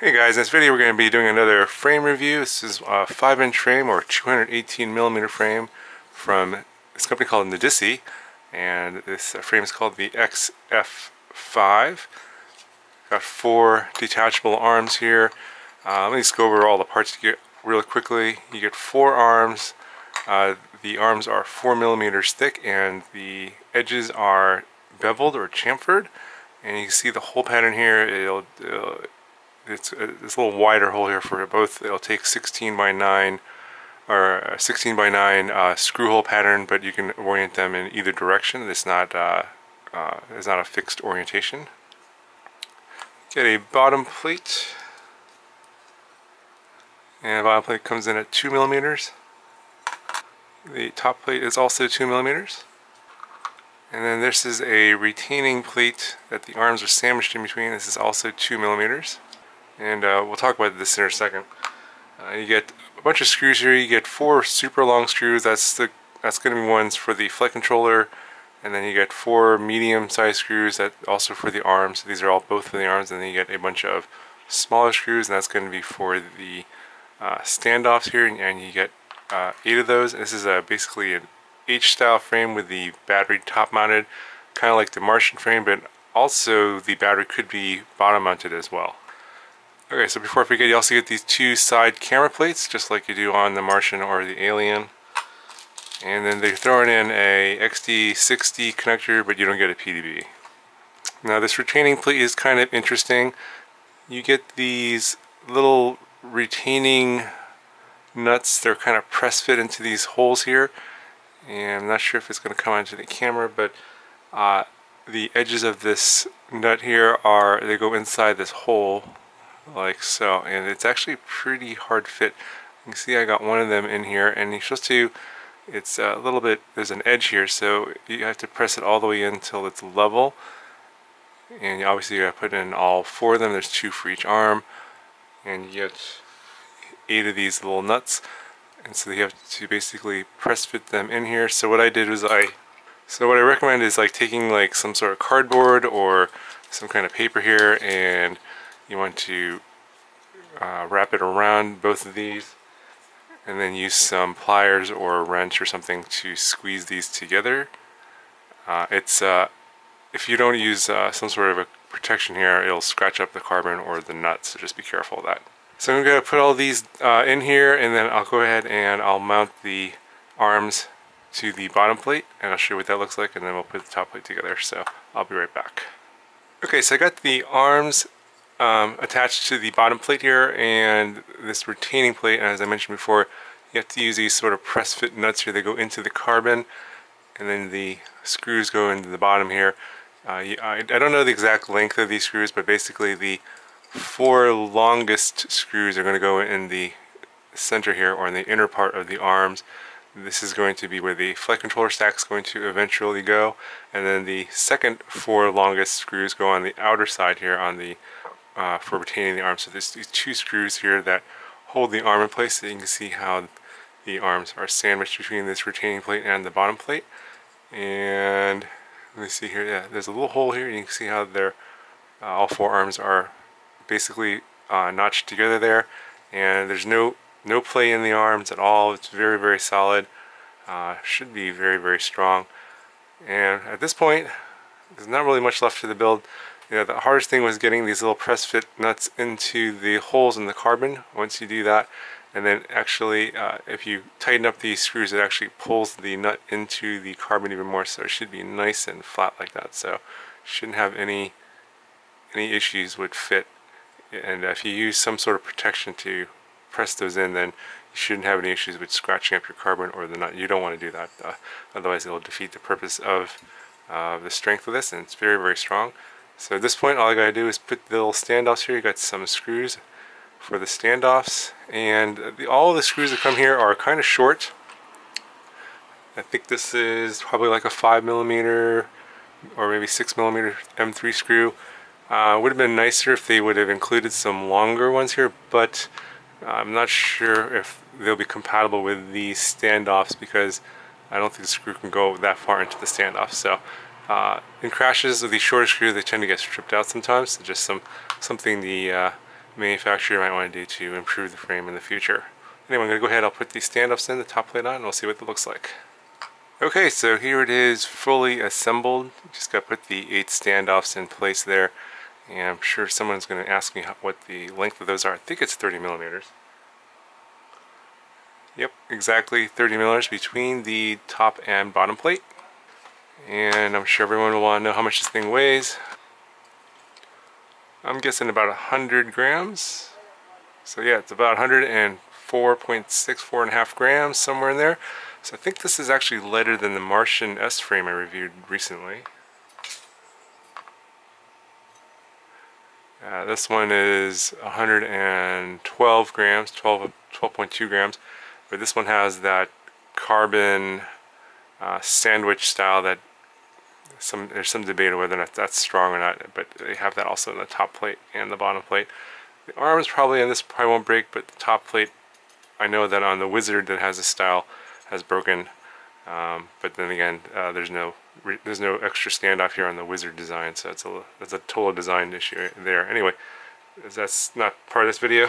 Hey guys, in this video we're going to be doing another frame review. This is a 5-inch frame or 218mm frame from this company called Nidici, and this frame is called the XF5. Got 4 detachable arms here. Let me just go over all the parts you get really quickly. You get 4 arms. The arms are 4mm thick and the edges are beveled or chamfered, and you can see the hole pattern here. It's this little wider hole here for both. It'll take 16 by 9 or 16 by 9 screw hole pattern, but you can orient them in either direction. It's not a fixed orientation. Get a bottom plate, and the bottom plate comes in at 2mm. The top plate is also 2mm. And then this is a retaining plate that the arms are sandwiched in between. This is also 2mm. And we'll talk about this in a second. You get a bunch of screws here. You get 4 super long screws. That's going to be ones for the flight controller, and then you get 4 medium-sized screws that also for the arms. These are all both for the arms, and then you get a bunch of smaller screws, and that's going to be for the standoffs here. And you get 8 of those. This is basically an H-style frame with the battery top-mounted, kind of like the Martian frame, but also the battery could be bottom-mounted as well. Okay, so before I forget, you also get these 2 side camera plates, just like you do on the Martian or the Alien. And then they're throwing in a XD60 connector, but you don't get a PDB. Now this retaining plate is kind of interesting. You get these little retaining nuts. They're kind of press fit into these holes here. And I'm not sure if it's going to come onto the camera, but the edges of this nut here they go inside this hole, like so, and it's actually pretty hard fit. You can see I got one of them in here, and you're supposed to, it's a little bit, there's an edge here, so you have to press it all the way in until it's level. And obviously you got to put in all 4 of them. There's 2 for each arm, and you get 8 of these little nuts, and so you have to basically press fit them in here. So what I did was so what I recommend is like taking like some sort of cardboard or some kind of paper here, and you want to wrap it around both of these, and then use some pliers or a wrench or something to squeeze these together. If you don't use some sort of a protection here, it'll scratch up the carbon or the nuts, so just be careful of that. So I'm going to put all these in here, and then I'll go ahead and I'll mount the arms to the bottom plate, and I'll show you what that looks like, and then we'll put the top plate together. So I'll be right back. Okay, so I got the arms attached to the bottom plate here, and this retaining plate, and as I mentioned before, you have to use these sort of press fit nuts here. They go into the carbon, and then the screws go into the bottom here. I don't know the exact length of these screws, but basically the 4 longest screws are going to go in the center here, or in the inner part of the arms. This is going to be where the flight controller stack is going to eventually go, and then the second 4 longest screws go on the outer side here on the for retaining the arm. So there's these 2 screws here that hold the arm in place. So you can see how the arms are sandwiched between this retaining plate and the bottom plate. And let me see here. Yeah, there's a little hole here. You can see how they're all 4 arms are basically notched together there. And there's no play in the arms at all. It's very, very solid. Should be very, very strong. And at this point, there's not really much left to the build. You know, the hardest thing was getting these little press fit nuts into the holes in the carbon. Once you do that, and then actually if you tighten up these screws, it actually pulls the nut into the carbon even more, so it should be nice and flat like that. So shouldn't have any issues with fit. And if you use some sort of protection to press those in, then you shouldn't have any issues with scratching up your carbon or the nut. You don't want to do that, otherwise it will defeat the purpose of the strength of this, and it's very, very strong. So at this point, all I gotta do is put the little standoffs here. You got some screws for the standoffs, and all of the screws that come here are kind of short. I think this is probably like a 5mm or maybe 6mm M3 screw. Would have been nicer if they would have included some longer ones here, but I'm not sure if they'll be compatible with these standoffs, because I don't think the screw can go that far into the standoff. So in crashes with these shorter screws, they tend to get stripped out sometimes. So just something to manufacturer might want to do to improve the frame in the future. Anyway, I'm going to go ahead, I'll put these standoffs in, the top plate on, and we'll see what it looks like. Okay, so here it is fully assembled. Just got to put the 8 standoffs in place there. And I'm sure someone's going to ask me what the length of those are. I think it's 30 millimeters. Yep, exactly 30 millimeters between the top and bottom plate. And I'm sure everyone will want to know how much this thing weighs. I'm guessing about 100 grams. So yeah, it's about 104.6, 4.5 grams, somewhere in there. So I think this is actually lighter than the Martian S frame I reviewed recently. This one is 112 grams, 12.2 grams, but this one has that carbon sandwich style that there's some debate whether or not that's strong or not, but they have that also in the top plate and the bottom plate. The arms probably on this probably won't break, but the top plate, I know that on the Wizard that has this style has broken, but then again, there's no extra standoff here on the Wizard design, so that's a total design issue there. Anyway, that's not part of this video.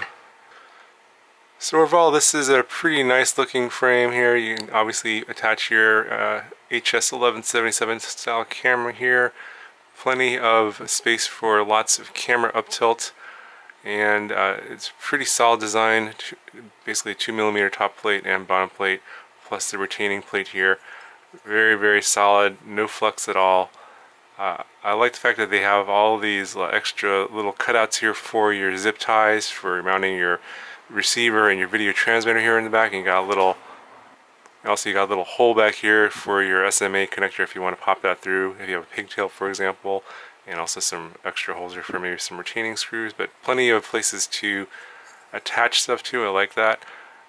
So overall, this is a pretty nice looking frame here. You can obviously attach your HS1177 style camera here. Plenty of space for lots of camera up tilt, and it's pretty solid design. Basically 2mm top plate and bottom plate, plus the retaining plate here. Very, very solid, no flux at all. I like the fact that they have all these extra little cutouts here for your zip ties, for mounting your receiver and your video transmitter here in the back. And you got a little, also you got a little hole back here for your SMA connector if you want to pop that through, if you have a pigtail, for example. And also some extra holes here for maybe some retaining screws, but plenty of places to attach stuff to. I like that.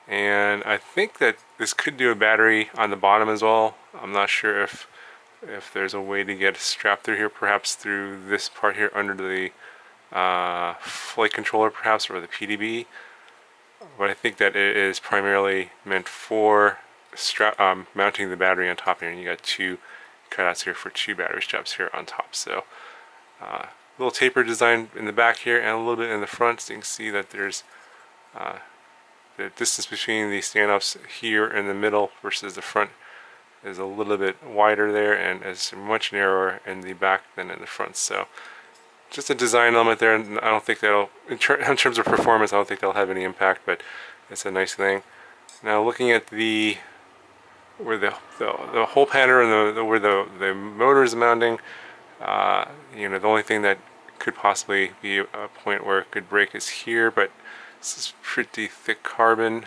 And I think that this could do a battery on the bottom as well. I'm not sure if there's a way to get a strap through here, perhaps through this part here under the flight controller perhaps, or the PDB. But I think that it is primarily meant for mounting the battery on top here, and you got 2 cutouts here for 2 battery straps here on top. So little taper design in the back here and a little bit in the front, so you can see that there's the distance between the standoffs here in the middle versus the front is a little bit wider there, and is much narrower in the back than in the front. So just a design element there, and I don't think that'll, in terms of performance, I don't think that'll have any impact, but it's a nice thing. Now looking at where the hole pattern and where the motor is mounting, you know, the only thing that could possibly be a point where it could break is here, but this is pretty thick carbon.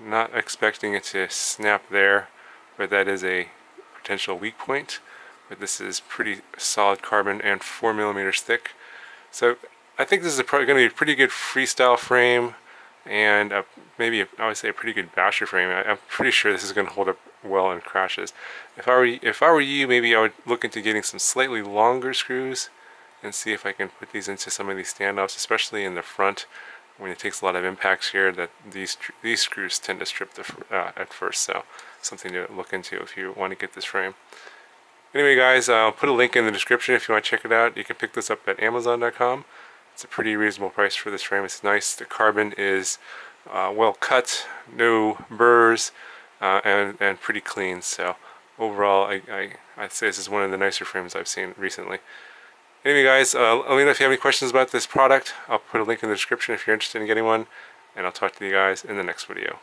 Not expecting it to snap there, but that is a potential weak point. But this is pretty solid carbon and 4mm thick. So I think this is probably going to be a pretty good freestyle frame, and maybe I would say a pretty good basher frame. I'm pretty sure this is going to hold up well in crashes. If I were you, maybe I would look into getting some slightly longer screws and see if I can put these into some of these standoffs, especially in the front when it takes a lot of impacts here. That these screws tend to strip at first, so something to look into if you want to get this frame. Anyway guys, I'll put a link in the description if you want to check it out. You can pick this up at Amazon.com. It's a pretty reasonable price for this frame. It's nice. The carbon is well cut, no burrs, and pretty clean. So overall, I'd say this is one of the nicer frames I've seen recently. Anyway guys, let me know if you have any questions about this product. I'll put a link in the description if you're interested in getting one, and I'll talk to you guys in the next video.